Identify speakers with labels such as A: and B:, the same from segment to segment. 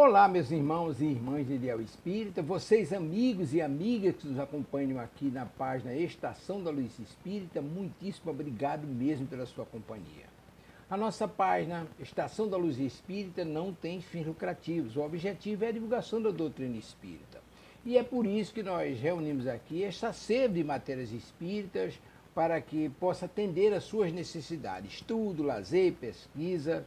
A: Olá, meus irmãos e irmãs de Ideal Espírita, vocês amigos e amigas que nos acompanham aqui na página Estação da Luz Espírita, muitíssimo obrigado mesmo pela sua companhia. A nossa página Estação da Luz Espírita não tem fins lucrativos, o objetivo é a divulgação da doutrina espírita. E é por isso que nós reunimos aqui esta sede de matérias espíritas para que possa atender às suas necessidades, estudo, lazer, pesquisa.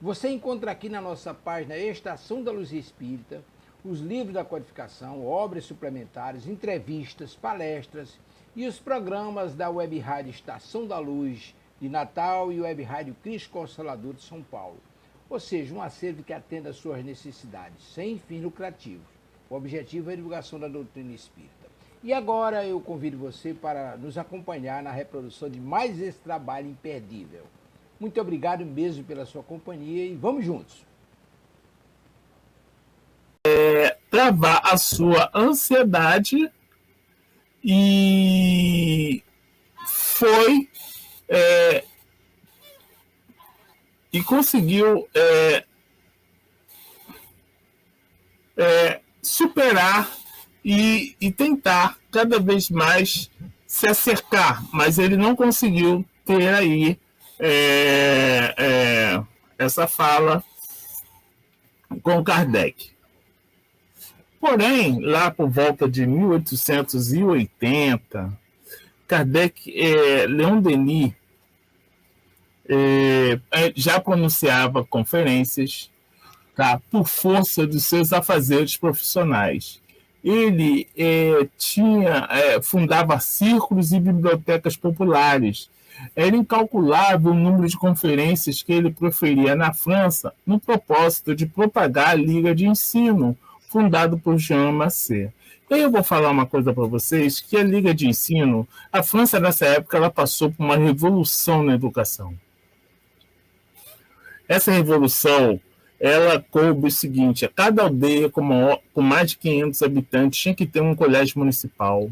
A: Você encontra aqui na nossa página Estação da Luz Espírita os livros da codificação, obras suplementares, entrevistas, palestras e os programas da Web Rádio Estação da Luz de Natal e Web Rádio Cristo Consolador de São Paulo. Ou seja, um acervo que atenda às suas necessidades, sem fins lucrativos. O objetivo é a divulgação da doutrina espírita. E agora eu convido você para nos acompanhar na reprodução de mais esse trabalho imperdível. Muito obrigado mesmo pela sua companhia e vamos juntos.
B: Travar a sua ansiedade e foi e conseguiu superar e tentar cada vez mais se acercar, mas ele não conseguiu ter aí essa fala com Kardec. Porém, lá por volta de 1880, Kardec, Leon Denis, já pronunciava conferências, tá, por força dos seus afazeres profissionais. Ele fundava círculos e bibliotecas populares. Era incalculável o número de conferências que ele proferia na França no propósito de propagar a Liga de Ensino, fundado por Jean Macé. E aí eu vou falar uma coisa para vocês, que a Liga de Ensino, a França nessa época, ela passou por uma revolução na educação. Essa revolução, ela coube o seguinte: a cada aldeia com mais de 500 habitantes tinha que ter um colégio municipal.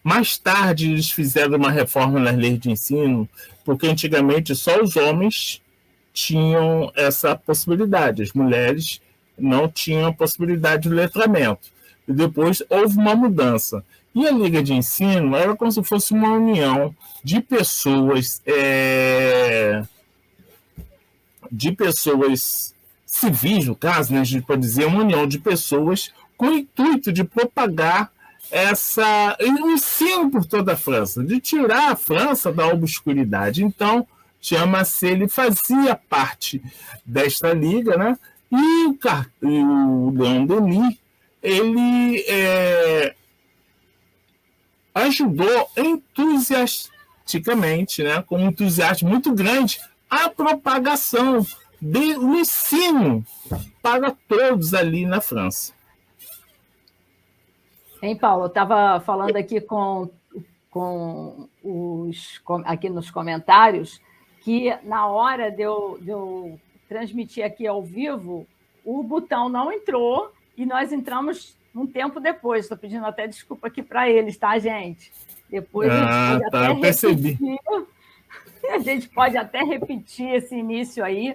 B: Mais tarde, eles fizeram uma reforma nas leis de ensino, porque antigamente só os homens tinham essa possibilidade, as mulheres não tinham a possibilidade de letramento. E depois houve uma mudança. E a Liga de Ensino era como se fosse uma união de pessoas, civis, no caso, né, a gente pode dizer, uma união de pessoas com o intuito de propagar o ensino por toda a França, de tirar a França da obscuridade. Então, chama-se, ele fazia parte desta liga, né? E o Leon Denis, ele ajudou entusiasticamente, né, com um entusiasmo muito grande, a propagação do ensino para todos ali na França.
C: Hein, Paulo? Eu estava falando aqui aqui nos comentários que na hora de eu transmitir aqui ao vivo, o botão não entrou e nós entramos um tempo depois. Estou pedindo até desculpa aqui para eles, tá, gente? Depois a gente pode até repetir esse início aí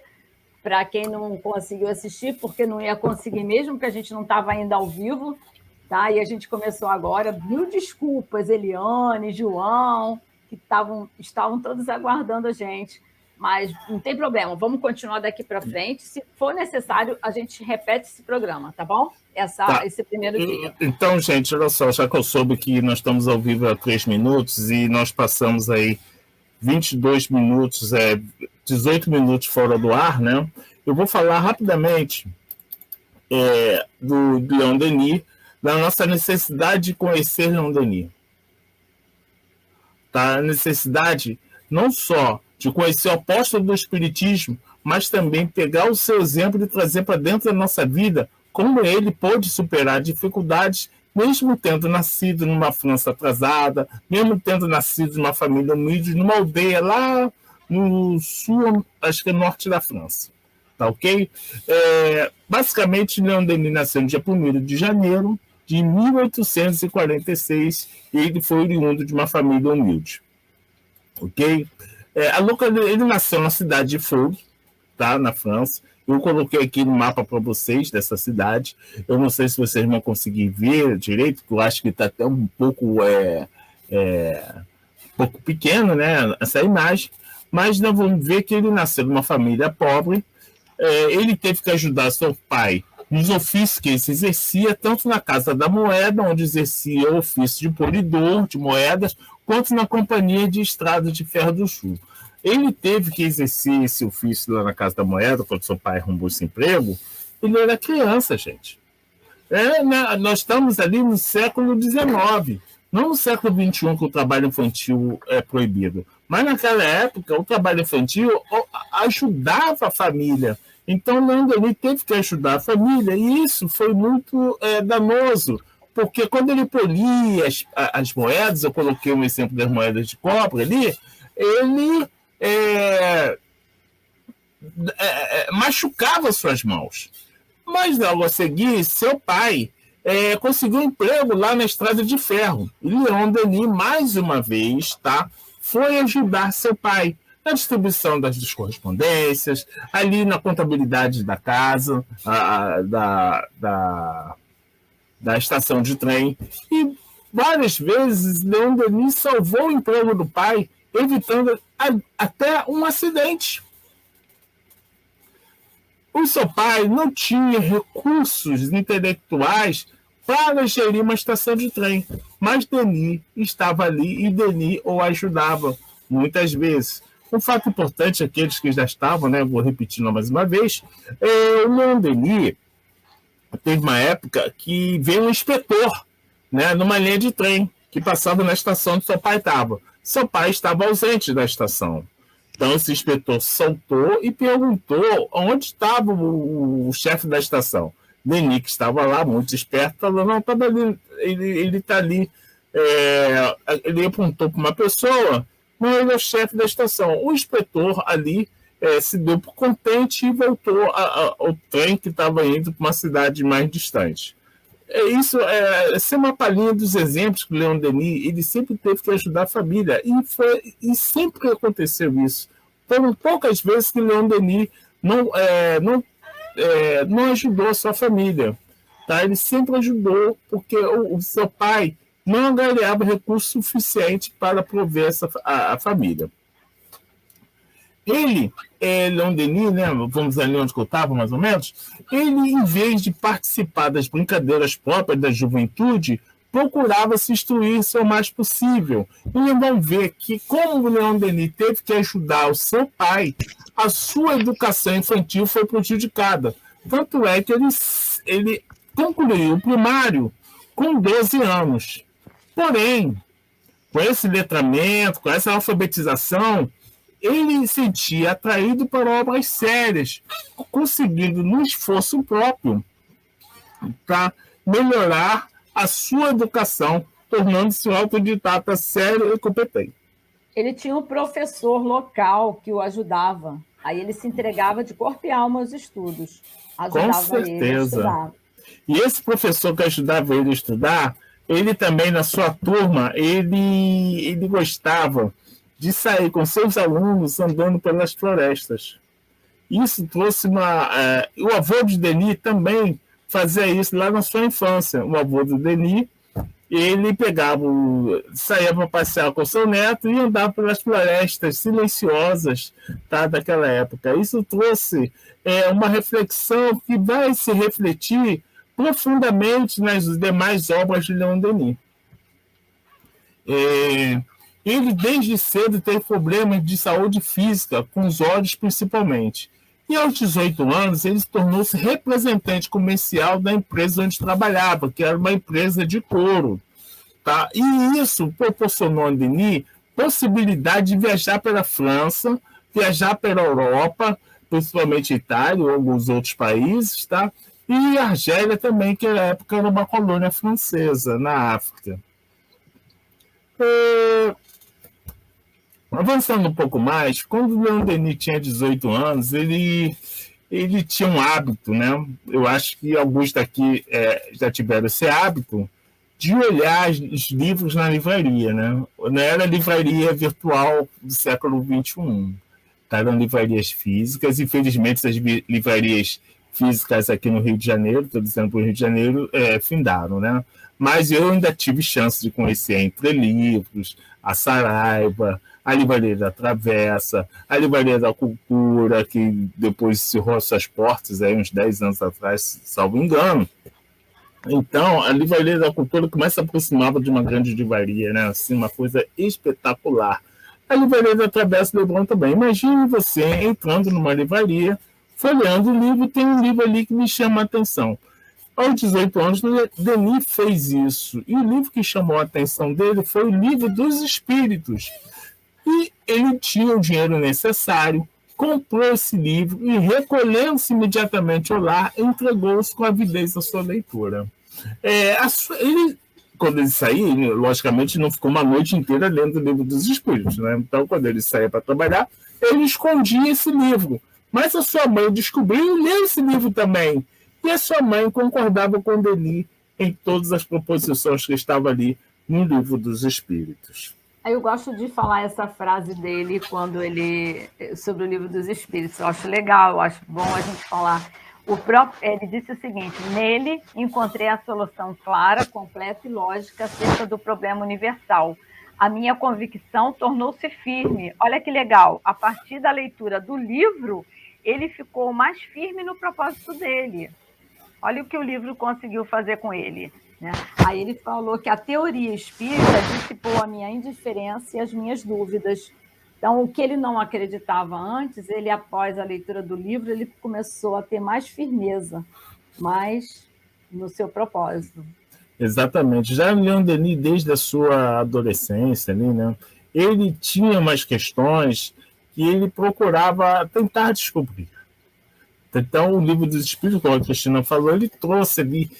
C: para quem não conseguiu assistir, porque não ia conseguir mesmo, porque a gente não estava ainda ao vivo. Tá? E a gente começou agora. Mil desculpas, Eliane, João, que estavam todos aguardando a gente. Mas não tem problema, vamos continuar daqui para frente. Se for necessário, a gente repete esse programa, tá bom? Esse primeiro dia.
B: Então, gente, olha só, já que eu soube que nós estamos ao vivo há 3 minutos e nós passamos aí 22 minutos, 18 minutos fora do ar, né? Eu vou falar rapidamente do Leon Denis, da nossa necessidade de conhecer Leon Denis. Tá? A necessidade não só de conhecer o apóstolo do Espiritismo, mas também pegar o seu exemplo e trazer para dentro da nossa vida como ele pôde superar dificuldades, mesmo tendo nascido numa França atrasada, mesmo tendo nascido numa família humilde, numa aldeia lá no sul, acho que é norte da França. Tá ok? Basicamente, Leon Denis nasceu no dia 1º de janeiro de 1846 e ele foi oriundo de uma família humilde. Ok? Ele nasceu na cidade de Foug, tá, na França. Eu coloquei aqui no mapa para vocês dessa cidade. Eu não sei se vocês vão conseguir ver direito, porque eu acho que está até um pouco pequeno, né, essa imagem, mas nós vamos ver que ele nasceu numa família pobre. Ele teve que ajudar seu pai nos ofícios que ele exercia, tanto na Casa da Moeda, onde exercia o ofício de polidor de moedas, quanto na Companhia de Estrada de Ferro do Sul. Ele teve que exercer esse ofício lá na Casa da Moeda, quando seu pai arrumou esse emprego. Ele era criança, gente. Nós estamos ali no século XIX, não no século XXI, que o trabalho infantil é proibido. Mas naquela época, o trabalho infantil ajudava a família. Então, Leon Denis teve que ajudar a família, e isso foi muito danoso, porque quando ele polia as moedas, eu coloquei um exemplo das moedas de cobre ali, ele machucava suas mãos. Mas logo a seguir, seu pai conseguiu um emprego lá na Estrada de Ferro. E Leon Denis, mais uma vez, foi ajudar seu pai na distribuição das correspondências, ali na contabilidade da casa, da estação de trem. E várias vezes Leon Denis salvou o emprego do pai, evitando até um acidente. O seu pai não tinha recursos intelectuais para gerir uma estação de trem, mas Denis estava ali e Denis o ajudava muitas vezes. Um fato importante, aqueles que já estavam, né, vou repetir mais uma vez, o Leon Denis teve uma época que veio um inspetor, né, numa linha de trem que passava na estação onde seu pai estava. Seu pai estava ausente da estação. Então, esse inspetor soltou e perguntou onde estava o chefe da estação. Denis, que estava lá, muito esperto, falou, não, estava ali, ele está ali. Ele apontou para uma pessoa, não, ele é o chefe da estação. O inspetor ali se deu por contente e voltou ao trem que estava indo para uma cidade mais distante. Essa é uma palhinha dos exemplos que o Leon Denis, ele sempre teve que ajudar a família, e sempre aconteceu isso. Foram poucas vezes que Leon Denis não ajudou a sua família. Tá? Ele sempre ajudou, porque o seu pai não angariava recurso suficiente para prover a família. Ele, Leon Denis, né, vamos ali onde eu estava, mais ou menos, ele, em vez de participar das brincadeiras próprias da juventude, procurava se instruir o mais possível. E vão ver que, como o Leon Denis teve que ajudar o seu pai, a sua educação infantil foi prejudicada. Tanto é que ele concluiu o primário com 12 anos. Porém, com esse letramento, com essa alfabetização, ele se sentia atraído para obras sérias, conseguindo, no esforço próprio, para melhorar a sua educação, tornando-se um autodidata sério e competente.
C: Ele tinha um professor local que o ajudava. Aí ele se entregava de corpo e alma aos estudos. Ajudava
B: com certeza.
C: Ele a estudar.
B: E esse professor que ajudava ele a estudar, ele também, na sua turma, ele gostava de sair com seus alunos andando pelas florestas. Isso trouxe o avô de Denis também fazia isso lá na sua infância. O avô do Denis, ele saía para passear com seu neto e andava pelas florestas silenciosas, tá, daquela época. Isso trouxe uma reflexão que vai se refletir profundamente nas demais obras de Leon Denis. Ele, desde cedo, teve problemas de saúde física, com os olhos principalmente. E aos 18 anos, ele tornou-se representante comercial da empresa onde trabalhava, que era uma empresa de couro. Tá? E isso proporcionou a Denis possibilidade de viajar pela França, viajar pela Europa, principalmente Itália ou alguns outros países, tá? E Argélia também, que na época era uma colônia francesa na África. Avançando um pouco mais, quando o Leon Denis tinha 18 anos, ele tinha um hábito, né? Eu acho que alguns daqui já tiveram esse hábito de olhar os livros na livraria, né? Não era a livraria virtual do século XXI. eram livrarias físicas. Infelizmente, as livrarias físicas aqui no Rio de Janeiro, estou dizendo para o Rio de Janeiro, findaram, né? Mas eu ainda tive chance de conhecer a Entre Livros, a Saraiva, a Livraria da Travessa, a Livraria da Cultura, que depois cerrou suas portas aí uns 10 anos atrás, salvo engano. Então, a Livraria da Cultura mais se aproximava de uma grande livraria, né? Assim, uma coisa espetacular. A Livraria da Travessa Leblon também. Imagine você entrando numa livraria, folheando o livro, tem um livro ali que me chama a atenção. Aos 18 anos, Denis fez isso. E o livro que chamou a atenção dele foi o Livro dos Espíritos. E ele tinha o dinheiro necessário, comprou esse livro e, recolhendo-se imediatamente ao lar, entregou-se com avidez à sua leitura. Quando ele saiu, logicamente, não ficou uma noite inteira lendo o Livro dos Espíritos, né? Então, quando ele saía para trabalhar, ele escondia esse livro. Mas a sua mãe descobriu e leu esse livro também. E a sua mãe concordava com Denis em todas as proposições que estavam ali no Livro dos Espíritos.
C: Eu gosto de falar essa frase dele quando ele sobre o Livro dos Espíritos. Eu acho legal, eu acho bom a gente falar. Ele disse o seguinte: nele encontrei a solução clara, completa e lógica acerca do problema universal. A minha convicção tornou-se firme. Olha que legal, a partir da leitura do livro, ele ficou mais firme no propósito dele. Olha o que o livro conseguiu fazer com ele, né? Aí ele falou que a teoria espírita dissipou a minha indiferença e as minhas dúvidas. Então, o que ele não acreditava antes, ele, após a leitura do livro, ele começou a ter mais firmeza, mais no seu propósito.
B: Exatamente. Já Leon Denis, desde a sua adolescência, ali, né, ele tinha umas questões que ele procurava tentar descobrir. Então, o Livro dos Espíritos, como a Cristina falou, ele trouxe ali,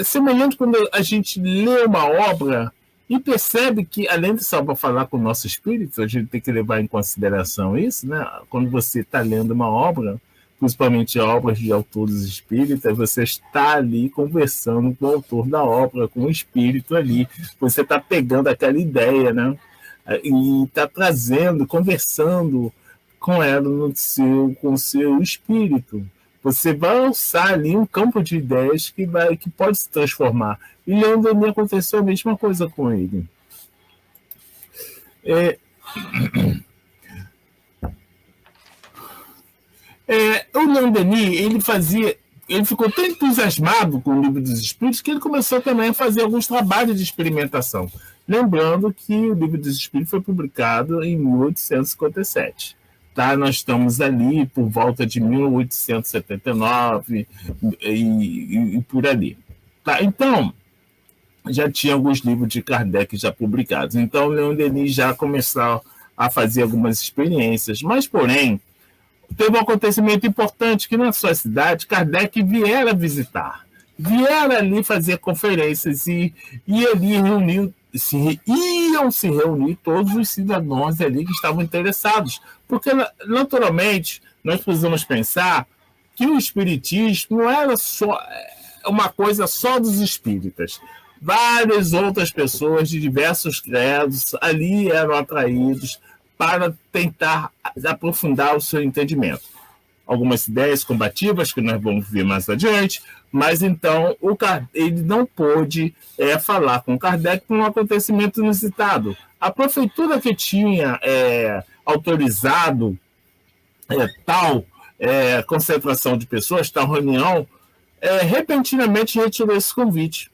B: semelhante quando a gente lê uma obra e percebe que, além de só para falar com o nosso espírito, a gente tem que levar em consideração isso, né? Quando você está lendo uma obra, principalmente obras de autores espíritas, você está ali conversando com o autor da obra, com o espírito ali, você está pegando aquela ideia, né? E está trazendo, conversando com ela com o seu espírito. Você vai alçar ali um campo de ideias que pode se transformar. E Leon Denis aconteceu a mesma coisa com ele. O Leon Denis, ele ficou tão entusiasmado com o Livro dos Espíritos que ele começou também a fazer alguns trabalhos de experimentação. Lembrando que o Livro dos Espíritos foi publicado em 1857. Tá? Nós estamos ali por volta de 1879 e por ali. Tá? Então, já tinha alguns livros de Kardec já publicados. Então, Leon Denis já começou a fazer algumas experiências. Mas, porém, teve um acontecimento importante que na sua cidade, Kardec viera visitar. Viera ali fazer conferências e ali iam se reunir todos os cidadãos ali que estavam interessados. Porque, naturalmente, nós precisamos pensar que o espiritismo não era só uma coisa só dos espíritas. Várias outras pessoas de diversos credos ali eram atraídos para tentar aprofundar o seu entendimento. Algumas ideias combativas que nós vamos ver mais adiante, mas então ele não pôde falar com Kardec por um acontecimento inusitado. A prefeitura que tinha autorizado tal concentração de pessoas, tal reunião, repentinamente retirou esse convite.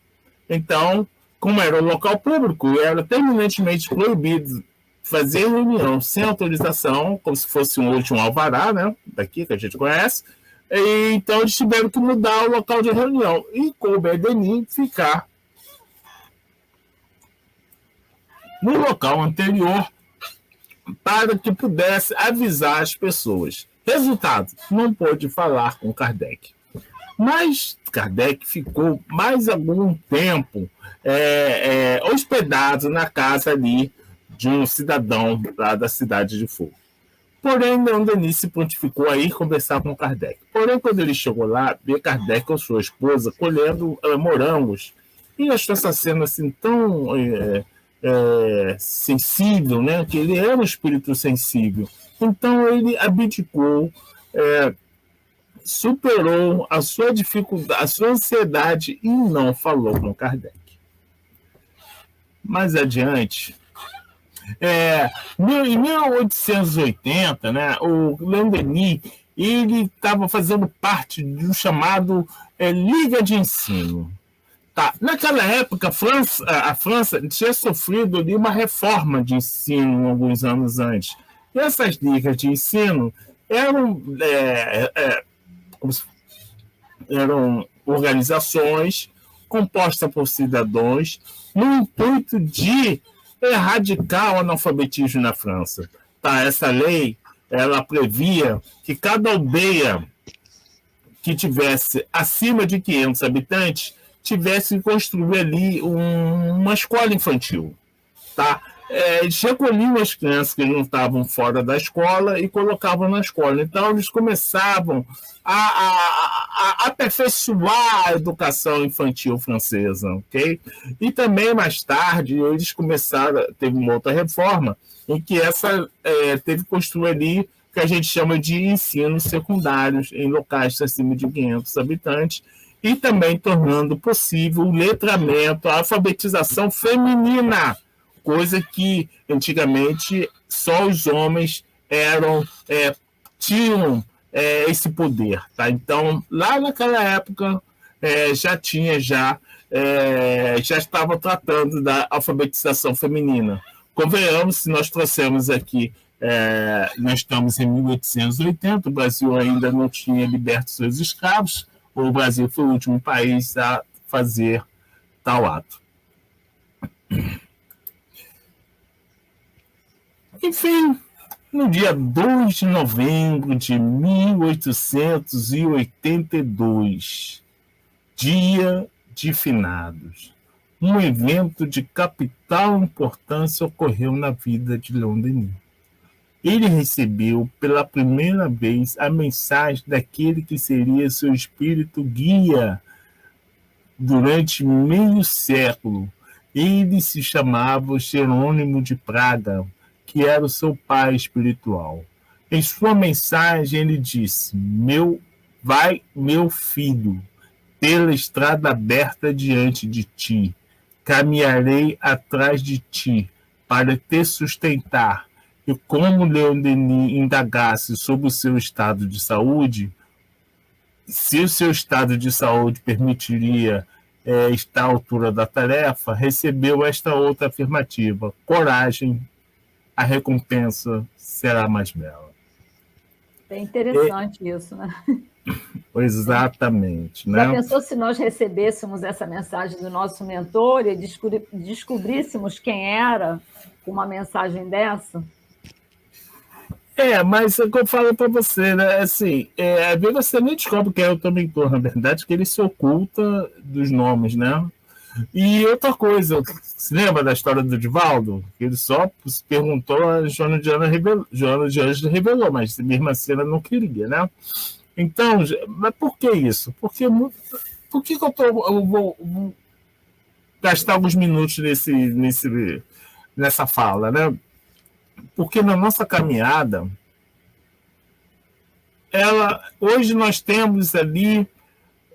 B: Então, como era um local público, era terminantemente proibido fazer reunião sem autorização, como se fosse um último alvará, né, daqui que a gente conhece. E, então, eles tiveram que mudar o local de reunião. E coube a Denis ficar no local anterior para que pudesse avisar as pessoas. Resultado, não pôde falar com Kardec. Mas Kardec ficou mais algum tempo hospedado na casa ali de um cidadão lá da Cidade de Fogo. Porém, Leon Denis se prontificou a ir conversar com Kardec. Porém, quando ele chegou lá, vê Kardec com sua esposa colhendo morangos. E achou essa cena assim tão sensível, né? Que ele era um espírito sensível. Então ele abdicou, superou a sua dificuldade, a sua ansiedade e não falou com Kardec. Mais adiante, em 1880, né, o Leon Denis ele estava fazendo parte de um chamado Liga de Ensino. Tá. Naquela época, a França tinha sofrido ali uma reforma de ensino alguns anos antes. E essas ligas de ensino eram organizações compostas por cidadãos no intuito de erradicar o analfabetismo na França. Tá? Essa lei ela previa que cada aldeia que tivesse acima de 500 habitantes tivesse que construir ali uma escola infantil. Tá? Eles recolhiam as crianças que não estavam fora da escola e colocavam na escola. Então, eles começavam a aperfeiçoar a educação infantil francesa. Okay? E também, mais tarde, eles começaram, teve uma outra reforma, em que teve que construir ali que a gente chama de ensinos secundários em locais acima de 500 habitantes, e também tornando possível o letramento, a alfabetização feminina, coisa que antigamente só os homens tinham esse poder. Tá? Então, lá naquela época, já estava tratando da alfabetização feminina. Convenhamos, se nós trouxemos aqui, nós estamos em 1880, o Brasil ainda não tinha liberto seus escravos, o Brasil foi o último país a fazer tal ato. Enfim, no dia 2 de novembro de 1882, dia de finados, um evento de capital importância ocorreu na vida de Leon Denis. Ele recebeu pela primeira vez a mensagem daquele que seria seu espírito guia durante meio século. Ele se chamava Jerônimo de Praga, que era o seu pai espiritual. Em sua mensagem ele disse: meu filho, pela estrada aberta diante de ti, caminharei atrás de ti para te sustentar. E como Leon Denis indagasse sobre o seu estado de saúde, se o seu estado de saúde permitiria estar à altura da tarefa, recebeu esta outra afirmativa: coragem, a recompensa será mais bela.
C: É interessante isso, né?
B: Exatamente.
C: Já
B: né?
C: pensou se nós recebêssemos essa mensagem do nosso mentor e descobríssemos quem era com uma mensagem dessa?
B: Mas é o que eu falo para você, né? Assim, às vezes você nem descobre quem é o teu mentor, na verdade, que ele se oculta dos nomes, né? E outra coisa, se lembra da história do Divaldo? Ele só perguntou, a Joana de Ângelo revelou, mas mesmo assim ela não queria, né? Então, mas por que isso? Por que eu vou gastar alguns minutos nessa fala, né? Porque na nossa caminhada, hoje nós temos ali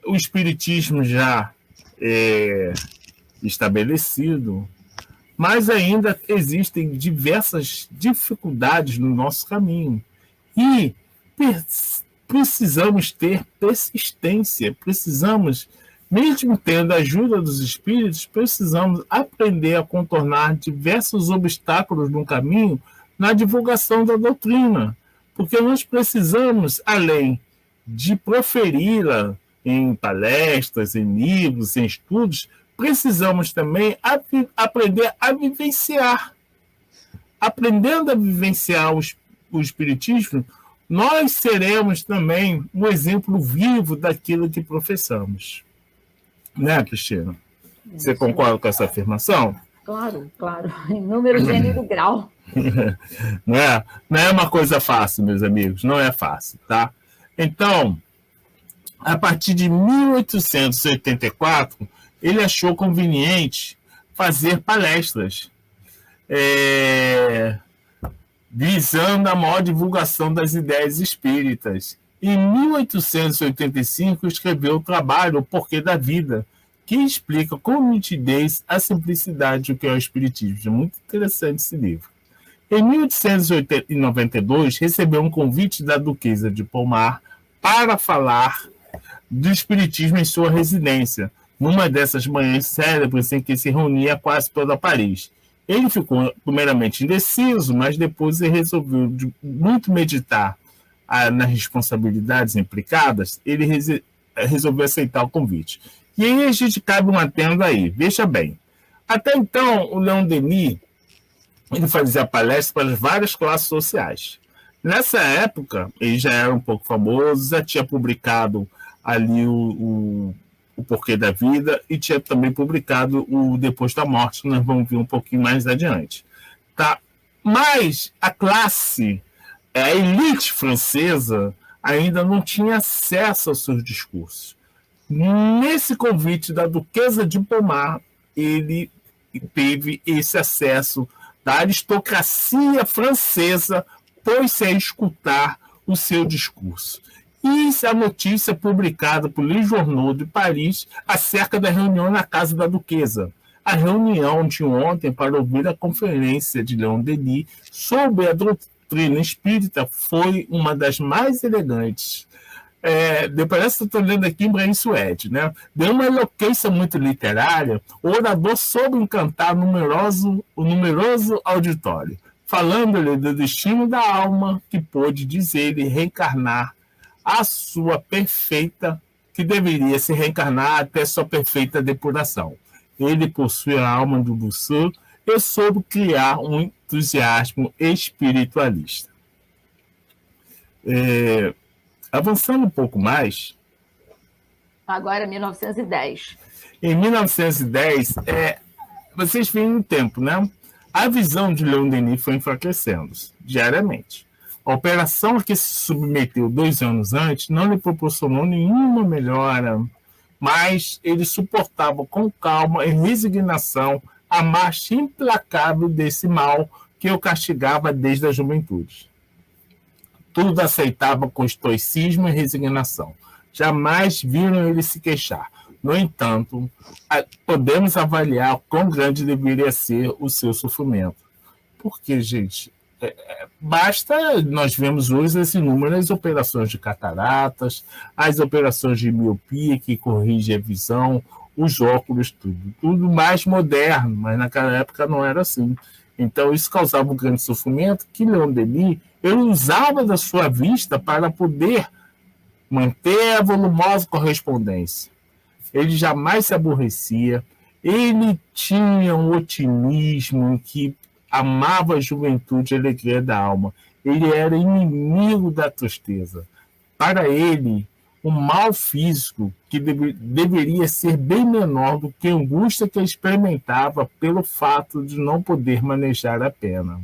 B: o espiritismo já estabelecido, mas ainda existem diversas dificuldades no nosso caminho. E precisamos ter persistência, precisamos, mesmo tendo a ajuda dos espíritos, precisamos aprender a contornar diversos obstáculos no caminho na divulgação da doutrina, porque nós precisamos, além de proferi-la em palestras, em livros, em estudos, precisamos também aprender a vivenciar. Aprendendo a vivenciar o espiritismo, nós seremos também um exemplo vivo daquilo que professamos. Né, Cristina? Você concorda com essa afirmação?
C: Claro, claro. Em número, gênero e grau.
B: Não é uma coisa fácil, meus amigos. Não é fácil, tá? Então, a partir de 1884, ele achou conveniente fazer palestras. visando a maior divulgação das ideias espíritas. Em 1885, escreveu o trabalho O Porquê da Vida, que explica com nitidez a simplicidade do que é o espiritismo. É muito interessante esse livro. Em 1892, recebeu um convite da Duquesa de Pommard para falar do espiritismo em sua residência, numa dessas manhãs célebres em que se reunia quase toda Paris. Ele ficou primeiramente indeciso, mas depois ele resolveu de muito meditar nas responsabilidades implicadas, ele resolveu aceitar o convite. E aí a gente cabe uma tenda aí, veja bem. Até então, o Leon Denis ele fazia palestras para várias classes sociais. Nessa época, ele já era um pouco famoso, já tinha publicado ali o Porquê da Vida e tinha também publicado o Depois da Morte, que nós vamos ver um pouquinho mais adiante. Tá? Mas a classe, a elite francesa, ainda não tinha acesso aos seus discursos. Nesse convite da Duquesa de Pommard, ele teve esse acesso da aristocracia francesa, pôs-se a escutar o seu discurso. E a notícia publicada por Le Journal de Paris acerca da reunião na casa da Duquesa. A reunião de ontem para ouvir a conferência de Leon Denis sobre a doutrina espírita foi uma das mais elegantes. Parece que estou lendo aqui em Brain Suede, né? Deu uma eloquência muito literária, o orador soube encantar o numeroso auditório, falando-lhe do destino da alma que pôde, dizer-lhe, reencarnar a sua perfeita, que deveria se reencarnar até sua perfeita depuração. Ele possui a alma do Rousseau e soube criar um entusiasmo espiritualista. Avançando um pouco mais...
C: Agora, 1910.
B: Em 1910, vocês veem o tempo, né? A visão de Leon Denis foi enfraquecendo diariamente. A operação a que se submeteu 2 anos antes não lhe proporcionou nenhuma melhora, mas ele suportava com calma e resignação a marcha implacável desse mal que o castigava desde a juventude. Tudo aceitava com estoicismo e resignação. Jamais viram ele se queixar. No entanto, podemos avaliar quão grande deveria ser o seu sofrimento. Porque, gente, basta nós vemos hoje as inúmeras operações de cataratas, as operações de miopia que corrigem a visão, os óculos, tudo mais moderno, mas naquela época não era assim. Então isso causava um grande sofrimento que Leon Denis ele usava da sua vista para poder manter a volumosa correspondência. Ele jamais se aborrecia, ele tinha um otimismo que amava a juventude e a alegria da alma. Ele era inimigo da tristeza. Para ele, o mal físico que deveria ser bem menor do que a angústia que ele experimentava pelo fato de não poder manejar a pena.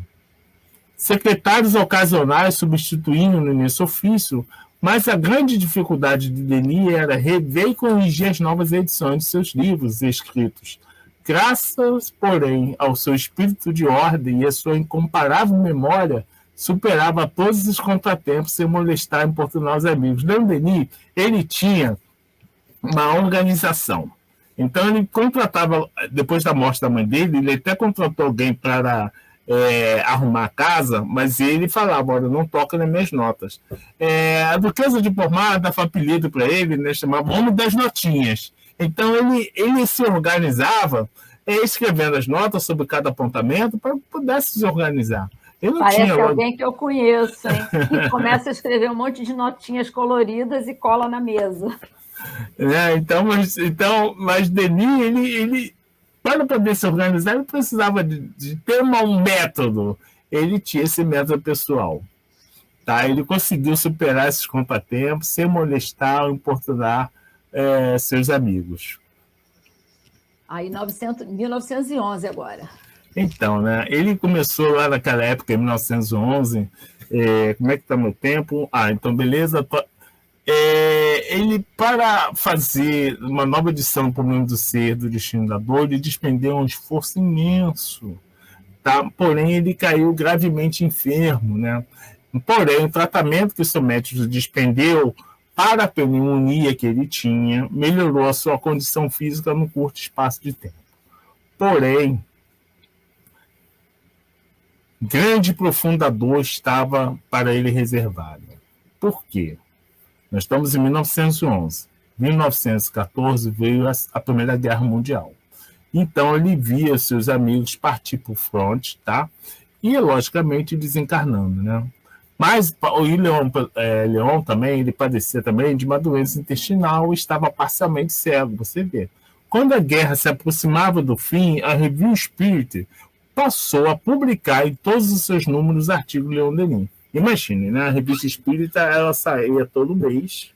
B: Secretários ocasionais substituíam-no nesse ofício, mas a grande dificuldade de Denis era rever e corrigir as novas edições de seus livros escritos. Graças, porém, ao seu espírito de ordem e à sua incomparável memória, superava todos os contratempos sem molestar e importunar os amigos. Leon Denis, ele tinha uma organização. Então, ele contratava, depois da morte da mãe dele, ele até contratou alguém para arrumar a casa, mas ele falava, olha, não toca nas minhas notas. A Duquesa de Pommard dava apelido para ele, né, chamava Homem das Notinhas. Então, ele se organizava escrevendo as notas sobre cada apontamento para que pudesse se organizar.
C: Parece alguém que eu conheço, hein? Que começa a escrever um monte de notinhas coloridas e cola na mesa.
B: Mas Denis, ele para poder se organizar, ele precisava de ter um método. Ele tinha esse método pessoal. Tá? Ele conseguiu superar esses contratempos sem molestar ou importunar seus amigos.
C: Aí, 1911 agora.
B: Então, né? Ele começou lá naquela época, em 1911. Como é que está meu tempo? Então, beleza. Ele, para fazer uma nova edição do Problema do Ser, do Destino da Dor, ele despendeu um esforço imenso. tá? Porém, ele caiu gravemente enfermo, né? Porém, o tratamento que o seu médico despendeu para a pneumonia que ele tinha melhorou a sua condição física num curto espaço de tempo. Porém, grande e profunda dor estava para ele reservada. Por quê? Nós estamos em 1911. Em 1914 veio a Primeira Guerra Mundial. Então ele via seus amigos partir para o front, tá? E, logicamente, desencarnando, né? Mas o Leon também, ele padecia também de uma doença intestinal e estava parcialmente cego, você vê. Quando a guerra se aproximava do fim, a Revue Spirit passou a publicar em todos os seus números artigos de Leon Denis. Imagine, né? A Revista Espírita, ela saía todo mês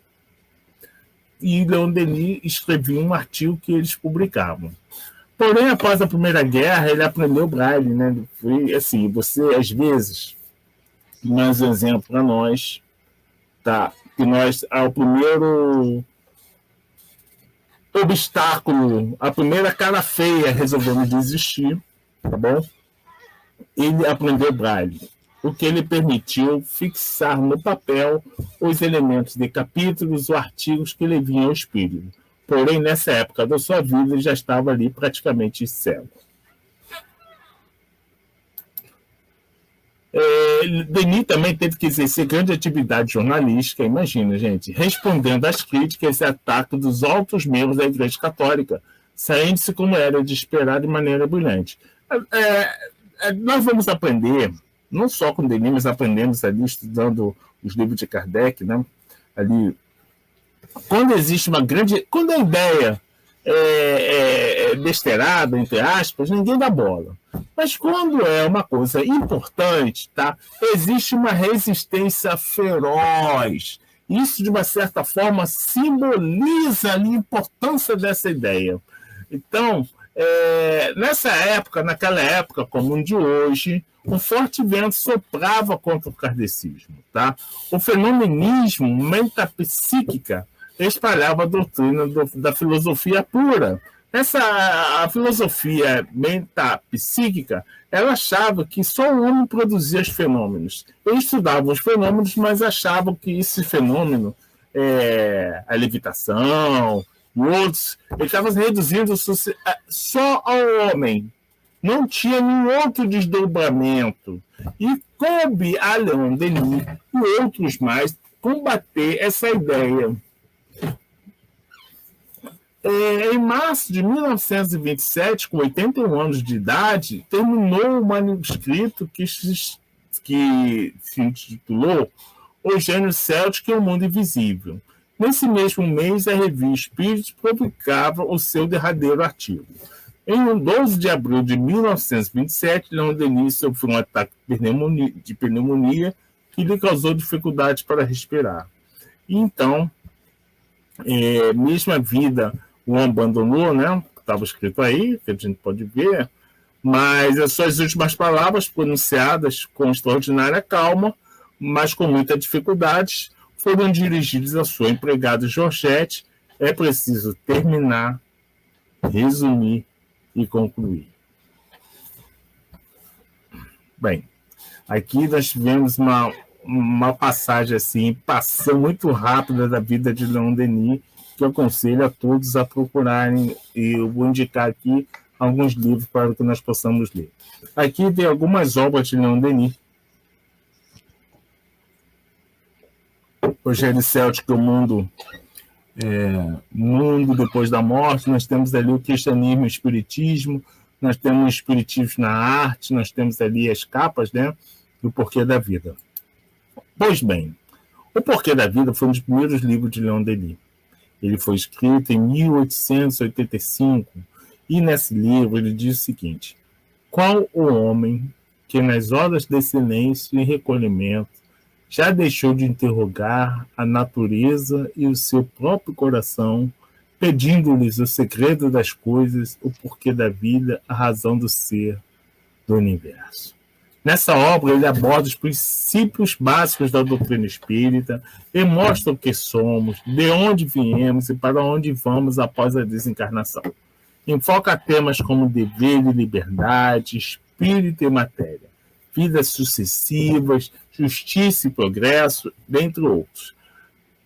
B: e Leon Denis escrevia um artigo que eles publicavam. Porém, após a Primeira Guerra, ele aprendeu braille, né? Foi assim, você, às vezes, mais um exemplo para nós, tá? Que nós, ao primeiro obstáculo, a primeira cara feia, resolvemos desistir, tá bom? Ele aprendeu braille, o que lhe permitiu fixar no papel os elementos de capítulos ou artigos que lhe vinham ao espírito. Porém, nessa época da sua vida, ele já estava ali praticamente cego. Denis também teve que exercer grande atividade jornalística, imagina, gente, respondendo às críticas e ataques dos altos membros da Igreja Católica, saindo-se como era de esperar de maneira brilhante. Nós vamos aprender, não só com Denis, mas aprendemos ali, estudando os livros de Kardec, né? Ali, quando existe uma grande... Quando a ideia é besteirada, entre aspas, ninguém dá bola. Mas quando é uma coisa importante, tá? Existe uma resistência feroz. Isso, de uma certa forma, simboliza a importância dessa ideia. Então, naquela época, como um de hoje, um forte vento soprava contra o kardecismo. Tá? O fenomenismo metapsíquica espalhava a doutrina da filosofia pura. A filosofia metapsíquica, ela achava que só o homem produzia os fenômenos. Eles estudavam os fenômenos, mas achavam que esse fenômeno, a levitação e outros, ele estava reduzindo só ao homem. Não tinha nenhum outro desdobramento. E coube a Leon Denis e outros mais combater essa ideia. Em março de 1927, com 81 anos de idade, terminou o manuscrito que se intitulou O Gênio Céltico e o Mundo Invisível. Nesse mesmo mês, a Revue Spirit publicava o seu derradeiro artigo. Em 12 de abril de 1927, Leon Denis sofreu um ataque de pneumonia que lhe causou dificuldade para respirar. Então, mesmo a vida o abandonou, né? Estava escrito aí, que a gente pode ver, mas as suas últimas palavras, pronunciadas com extraordinária calma, mas com muita dificuldade, foram dirigidas à sua empregada Georgette. É preciso terminar, resumir e concluir. Bem, aqui nós tivemos uma passagem assim, passando muito rápida da vida de Leon Denis, que eu aconselho a todos a procurarem, e eu vou indicar aqui alguns livros para que nós possamos ler. Aqui tem algumas obras de Leon Denis. O Gênio Céltico, o mundo depois da morte. Nós temos ali o cristianismo e o espiritismo, nós temos o espiritismo na arte, nós temos ali as capas, né, do Porquê da Vida. Pois bem, o Porquê da Vida foi um dos primeiros livros de Leon Denis. Ele foi escrito em 1885 e nesse livro ele diz o seguinte: qual o homem que nas horas de silêncio e recolhimento já deixou de interrogar a natureza e o seu próprio coração, pedindo-lhes o segredo das coisas, o porquê da vida, a razão do ser do universo. Nessa obra, ele aborda os princípios básicos da doutrina espírita e mostra o que somos, de onde viemos e para onde vamos após a desencarnação. Enfoca temas como dever e liberdade, espírito e matéria, vidas sucessivas, justiça e progresso, dentre outros.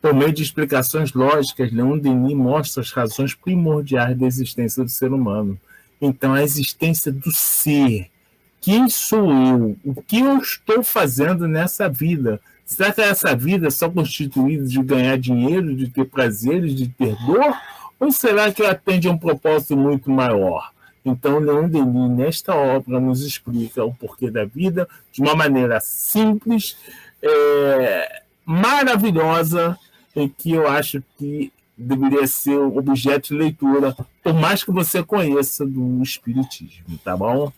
B: Por meio de explicações lógicas, Leon Denis mostra as razões primordiais da existência do ser humano. Então, a existência do ser. Quem sou eu? O que eu estou fazendo nessa vida? Será que essa vida é só constituída de ganhar dinheiro, de ter prazeres, de ter dor? Ou será que ela atende a um propósito muito maior? Então, Leon Denis, nesta obra, nos explica o porquê da vida de uma maneira simples, maravilhosa, e que eu acho que deveria ser objeto de leitura, por mais que você conheça do Espiritismo, tá bom?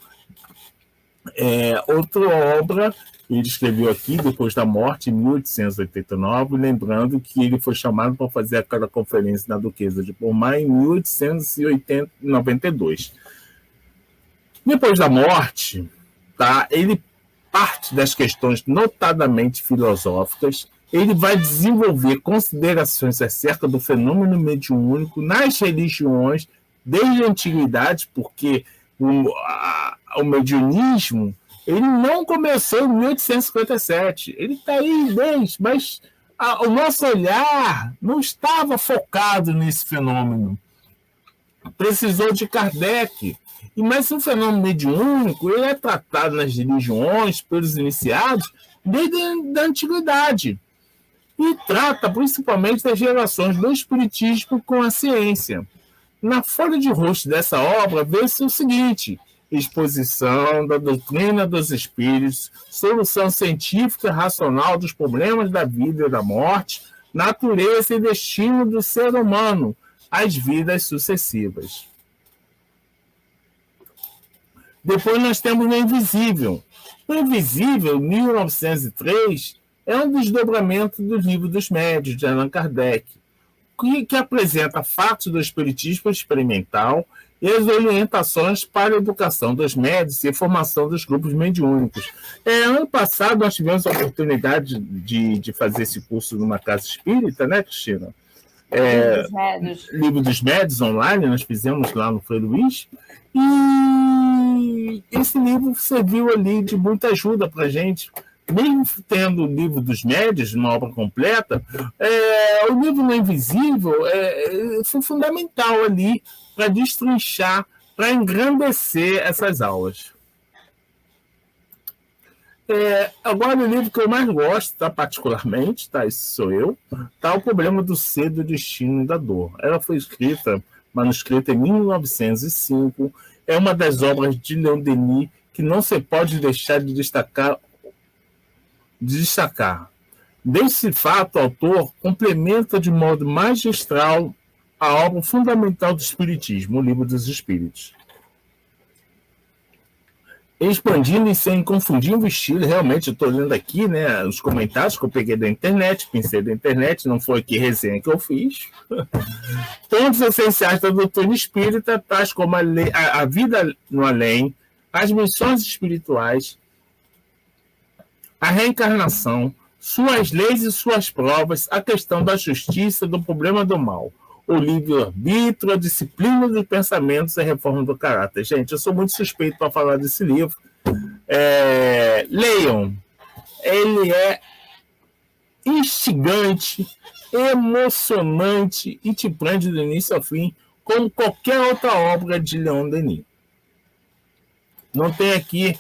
B: Outra obra, ele escreveu aqui, depois da morte, em 1889, lembrando que ele foi chamado para fazer aquela conferência na Duquesa de Portmais em 1892. Depois da morte, tá, ele parte das questões notadamente filosóficas, ele vai desenvolver considerações acerca do fenômeno mediúnico nas religiões desde a antiguidade, porque o mediunismo ele não começou em 1857, ele está aí desde, mas o nosso olhar não estava focado nesse fenômeno. Precisou de Kardec. Mas o fenômeno mediúnico ele é tratado nas religiões, pelos iniciados, desde a antiguidade. E trata principalmente das relações do espiritismo com a ciência. Na folha de rosto dessa obra vê-se o seguinte: exposição da doutrina dos espíritos, solução científica e racional dos problemas da vida e da morte, natureza e destino do ser humano, as vidas sucessivas. Depois nós temos o Invisível. O Invisível, 1903, é um desdobramento do Livro dos Médiuns, de Allan Kardec, que apresenta fatos do espiritismo experimental e as orientações para a educação dos médiuns e a formação dos grupos mediúnicos. Ano passado nós tivemos a oportunidade de fazer esse curso numa casa espírita, né, Cristina? Livro dos Médiuns online, nós fizemos lá no Frei Luís, e esse livro serviu ali de muita ajuda para a gente. Mesmo tendo o Livro dos Médiuns, uma obra completa, o livro no Invisível foi fundamental ali para destrinchar, para engrandecer essas aulas. Agora, o livro que eu mais gosto, tá, particularmente, tá, esse sou eu, tá, O Problema do Ser, do Destino e da Dor. Ela foi manuscrita em 1905, é uma das obras de Leon Denis que não se pode deixar de destacar. Desse fato, o autor complementa de modo magistral a obra fundamental do Espiritismo, o Livro dos Espíritos. Expandindo e sem confundir o estilo, realmente eu estou lendo aqui, né, os comentários que eu peguei da internet, pensei da internet, não foi aqui resenha que eu fiz. Pontos essenciais da doutrina espírita, tais como a vida no além, as missões espirituais, a reencarnação, suas leis e suas provas, a questão da justiça, do problema do mal, o livre-arbítrio, a disciplina dos pensamentos e a reforma do caráter. Gente, eu sou muito suspeito para falar desse livro. Leiam. Ele é instigante, emocionante e te prende do início ao fim, como qualquer outra obra de Leon Denis. Não tem aqui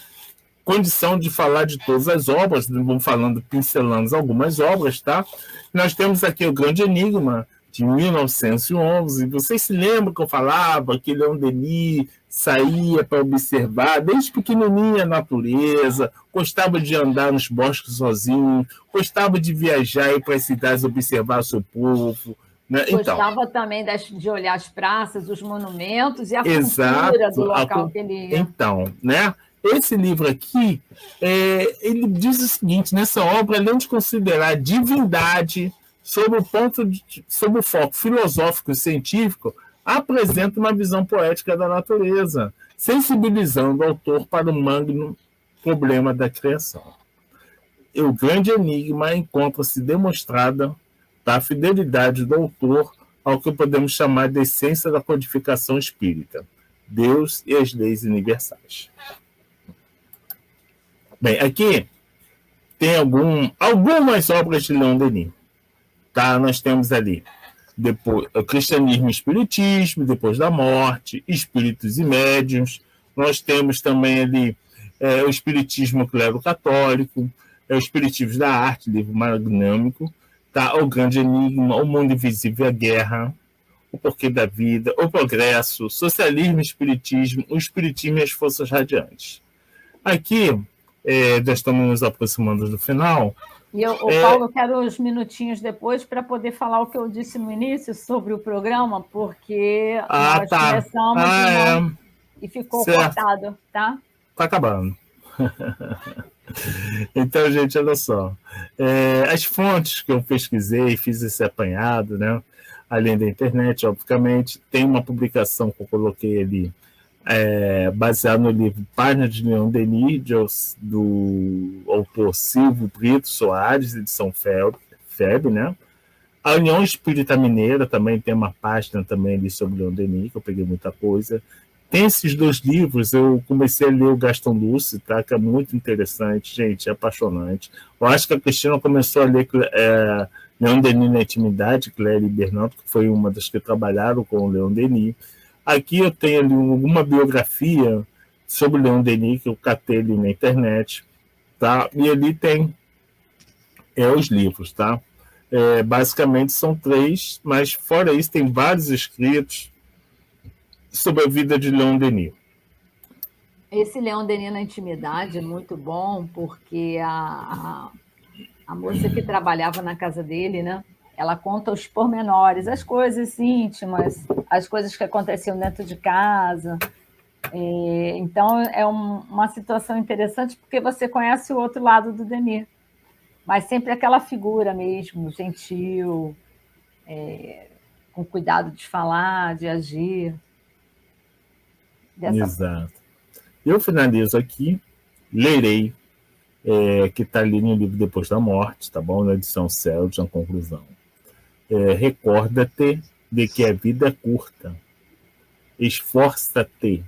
B: condição de falar de todas as obras, vamos pincelando algumas obras, tá? Nós temos aqui o Grande Enigma, de 1911. Vocês se lembram que eu falava que Leon Denis saía para observar, desde pequenininha, a natureza, gostava de andar nos bosques sozinho, gostava de viajar e ir para as cidades observar o seu povo. Né?
C: Gostava também de olhar as praças, os monumentos e a cultura do local que ele ia.
B: Então, né? Esse livro aqui, ele diz o seguinte, nessa obra, além de considerar a divindade sob o foco filosófico e científico, apresenta uma visão poética da natureza, sensibilizando o autor para o magno problema da criação. E o Grande Enigma encontra-se demonstrada a fidelidade do autor ao que podemos chamar de essência da codificação espírita, Deus e as leis universais. Bem, aqui tem algumas obras de Leon Denis. Tá? Nós temos ali depois, o Cristianismo e Espiritismo, Depois da Morte, Espíritos e Médiuns. Nós temos também ali o Espiritismo Clero Católico, o Espiritismo da Arte, livro magnâmico, tá? O Grande Enigma, O Mundo Invisível e a Guerra, O Porquê da Vida, O Progresso, Socialismo e Espiritismo, O Espiritismo e as Forças Radiantes. Aqui, nós estamos nos aproximando do final.
C: E Paulo, eu quero uns minutinhos depois para poder falar o que eu disse no início sobre o programa, porque nós começamos e ficou cortado, tá?
B: Está acabando. Então, gente, olha só. As fontes que eu pesquisei, fiz esse apanhado, né? Além da internet, obviamente, tem uma publicação que eu coloquei ali, baseado no livro Páginas de Leon Denis, do autor Silvio Brito Soares, edição FEB, né? A União Espírita Mineira também tem uma página também ali sobre Leon Denis, que eu peguei muita coisa. Tem esses 2 livros, eu comecei a ler o Gaston Luce, tá? Que é muito interessante, gente, é apaixonante. Eu acho que a Cristina começou a ler Leon Denis na Intimidade, Claire e Bernardo, que foi uma das que trabalharam com o Leon Denis. Aqui eu tenho ali alguma biografia sobre Leon Denis, que eu catei ali na internet, tá? E ali tem os livros, tá? Basicamente são 3, mas fora isso tem vários escritos sobre a vida de Leon Denis.
C: Esse Leon Denis na Intimidade é muito bom, porque a moça que trabalhava na casa dele, né? Ela conta os pormenores, as coisas íntimas, as coisas que aconteciam dentro de casa. Então, é uma situação interessante, porque você conhece o outro lado do Denis, mas sempre aquela figura mesmo, gentil, com cuidado de falar, de agir.
B: Exato. Eu finalizo aqui, lerei, que está ali no livro Depois da Morte, tá bom? Na edição Céu, na conclusão. Recorda-te de que a vida é curta. Esforça-te,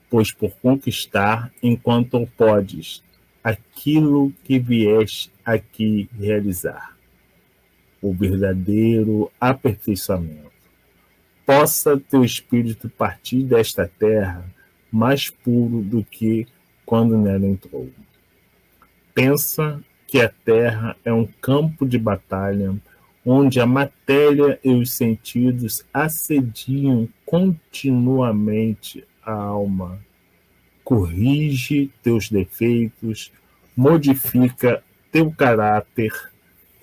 B: pois por conquistar, enquanto podes, aquilo que vieste aqui realizar. O verdadeiro aperfeiçoamento. Possa teu espírito partir desta terra mais puro do que quando nela entrou. Pensa que a terra é um campo de batalha onde a matéria e os sentidos assediam continuamente a alma. Corrige teus defeitos, modifica teu caráter,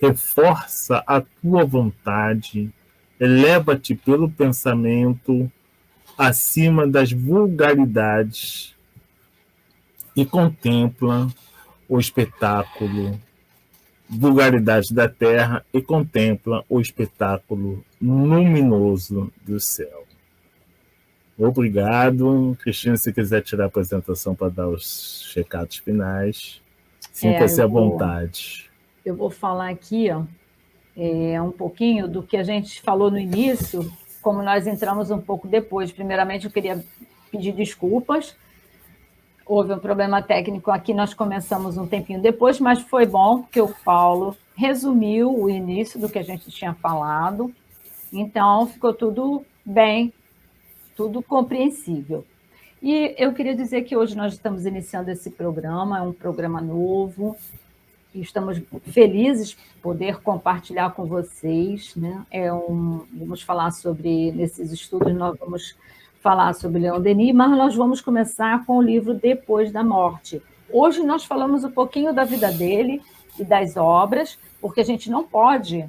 B: reforça a tua vontade, eleva-te pelo pensamento acima das vulgaridades e contempla o espetáculo, vulgaridade da terra, e contempla o espetáculo luminoso do céu. Obrigado. Cristina, se quiser tirar a apresentação para dar os recados finais, sinta-se à vontade.
C: Eu vou falar aqui, um pouquinho do que a gente falou no início, como nós entramos um pouco depois. Primeiramente, eu queria pedir desculpas. Houve um problema técnico aqui, nós começamos um tempinho depois, mas foi bom, porque o Paulo resumiu o início do que a gente tinha falado, então ficou tudo bem, tudo compreensível. E eu queria dizer que hoje nós estamos iniciando esse programa, é um programa novo, e estamos felizes por poder compartilhar com vocês, né? Vamos falar sobre, nesses estudos, nós vamos falar sobre Leon Denis, mas nós vamos começar com o livro Depois da Morte. Hoje nós falamos um pouquinho da vida dele e das obras, porque a gente não pode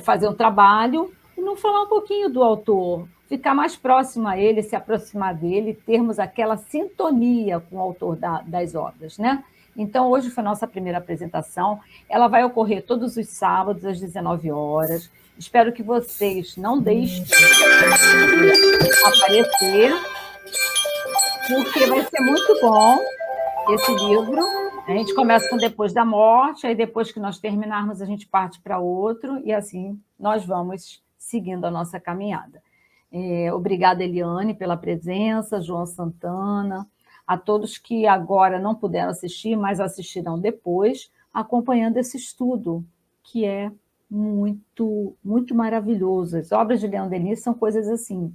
C: fazer um trabalho e não falar um pouquinho do autor, ficar mais próximo a ele, se aproximar dele, termos aquela sintonia com o autor das obras, né? Então, hoje foi a nossa primeira apresentação. Ela vai ocorrer todos os sábados, às 19 horas. Espero que vocês não deixem de aparecer, porque vai ser muito bom esse livro. A gente começa com Depois da Morte, aí depois que nós terminarmos, a gente parte para outro, e assim nós vamos seguindo a nossa caminhada. Obrigada, Eliane, pela presença, João Santana, a todos que agora não puderam assistir, mas assistirão depois, acompanhando esse estudo, que é muito, muito maravilhoso. As obras de Leon Denis são coisas assim,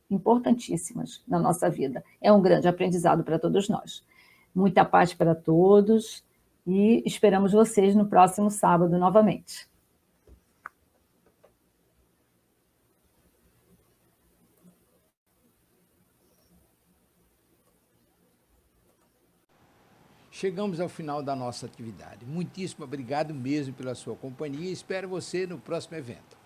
C: importantíssimas na nossa vida. É um grande aprendizado para todos nós. Muita paz para todos e esperamos vocês no próximo sábado novamente.
A: Chegamos ao final da nossa atividade. Muitíssimo obrigado mesmo pela sua companhia e espero você no próximo evento.